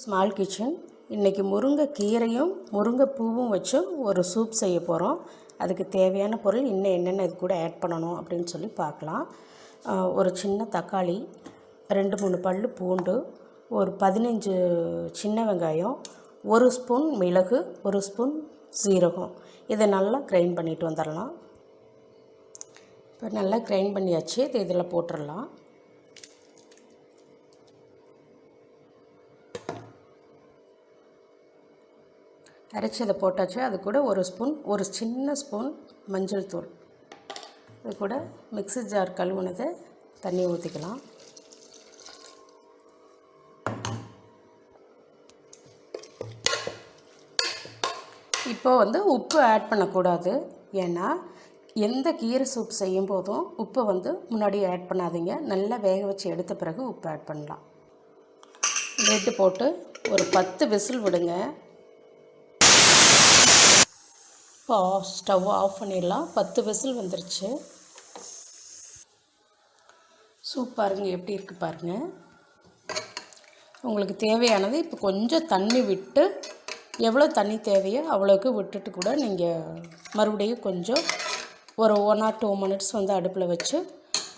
Small kitchen. இன்றைக்கி முருங்கைக்கீரையும் முருங்கைப்பூவும் வச்சு ஒரு சூப் செய்ய போகிறோம். அதுக்கு தேவையான பொருள் இன்னும் என்னென்ன இது கூட ஆட் பண்ணணும் அப்படின்னு சொல்லி பார்க்கலாம். ஒரு சின்ன தக்காளி, 2-3 பல் பூண்டு, ஒரு 15 சின்ன வெங்காயம், 1 ஸ்பூன் மிளகு, 1 ஸ்பூன் சீரகம். இதை நல்லா கிரைண்ட் பண்ணிட்டு வந்துடலாம். இப்போ நல்லா கிரைண்ட் பண்ணியாச்சு. இது இதில் போட்டுடலாம். அரைச்சதை போட்டாச்சு. அது கூட ஒரு சின்ன ஸ்பூன் மஞ்சள் தூள். அது கூட மிக்ஸி ஜார் கழுவுனதை தண்ணி ஊற்றிக்கலாம். இப்போ உப்பு ஆட் பண்ணக்கூடாது. ஏன்னா எந்த கீரை சூப் செய்யும் போதும் உப்பை முன்னாடி ஆட் பண்ணாதீங்க. நல்லா வேக வச்சு எடுத்த பிறகு உப்பு ஆட் பண்ணலாம். லிட்டு போட்டு ஒரு 10 விசில் விடுங்க. இப்போ ஸ்டவ் ஆஃப் பண்ணிடலாம். 10 விசில் வந்துருச்சு. சூப் பாருங்கள் எப்படி இருக்குது பாருங்கள். உங்களுக்கு தேவையானது இப்போ கொஞ்சம் தண்ணி விட்டு, எவ்வளோ தண்ணி தேவையோ அவ்வளோக்கு விட்டுட்டு கூட நீங்கள் மறுபடியும் கொஞ்சம் ஒரு 1 or 2 மினிட்ஸ் அடுப்பில் வச்சு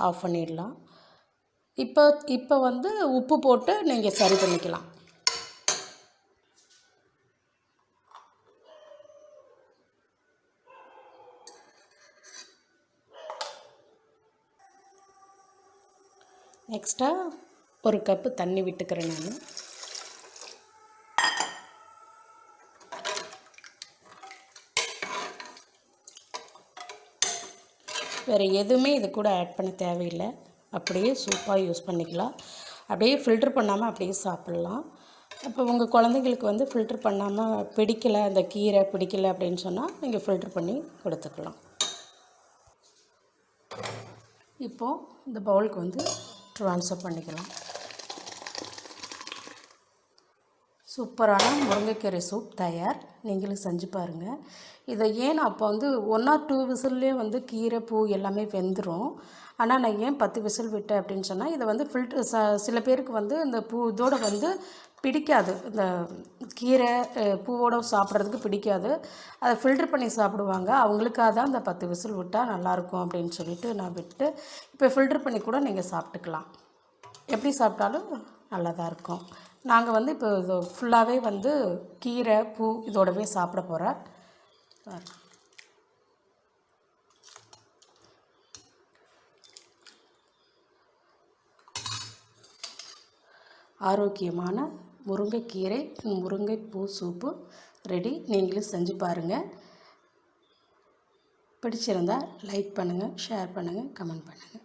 ஆஃப் பண்ணிடலாம். இப்போ உப்பு போட்டு நீங்கள் சரி பண்ணிக்கலாம். நெக்ஸ்ட்டாக 1 கப்பு தண்ணி விட்டுக்கிறேன் நான். வேறு எதுவுமே இது கூட ஆட் பண்ண தேவையில்லை. அப்படியே சூப்பாக யூஸ் பண்ணிக்கலாம். அப்படியே ஃபில்ட்ரு பண்ணாமல் அப்படியே சாப்பிட்லாம். இப்போ உங்கள் குழந்தைங்களுக்கு ஃபில்ட்ரு பண்ணாமல் பிடிக்கலை, அந்த கீரை பிடிக்கலை அப்படின்னு சொன்னால் நீங்கள் ஃபில்ட்ரு பண்ணி கொடுத்துக்கலாம். இப்போது இந்த பவுலுக்கு ட்ரான்ஸ்ஃபர் பண்ணிக்கலாம். சூப்பரான முருங்கைக்கீரை சூப் தயார். நீங்களும் செஞ்சு பாருங்கள். இதை ஏன் அப்போ 1 or 2 விசில்லே கீரை பூ எல்லாமே வெந்துடும். ஆனால் நான் ஏன் 10 விசில் விட்டேன் அப்படின்னு சொன்னால், இதை ஃபில்ட்ரு சில பேருக்கு இந்த பூ இதோடு பிடிக்காது. இந்த கீரை பூவோடு சாப்பிட்றதுக்கு பிடிக்காது. அதை ஃபில்ட்ரு பண்ணி சாப்பிடுவாங்க. அவங்களுக்காக தான் இந்த 10 விசில் விட்டால் நல்லாயிருக்கும் அப்படின்னு சொல்லிட்டு நான் விட்டு, இப்போ ஃபில்ட்ரு பண்ணி கூட நீங்கள் சாப்பிட்டுக்கலாம். எப்படி சாப்பிட்டாலும் நல்லா தான் இருக்கும். நாங்கள் இப்போ இது ஃபுல்லாகவே கீரை பூ இதோடவே சாப்பிட போகிறேன். ஆரோக்கியமான முருங்கைக்கீரை முருங்கைப்பூ சூப்பு ரெடி. நீங்களும் செஞ்சு பாருங்கள். பிடிச்சிருந்தால் லைக் பண்ணுங்கள், ஷேர் பண்ணுங்கள், கமெண்ட் பண்ணுங்கள்.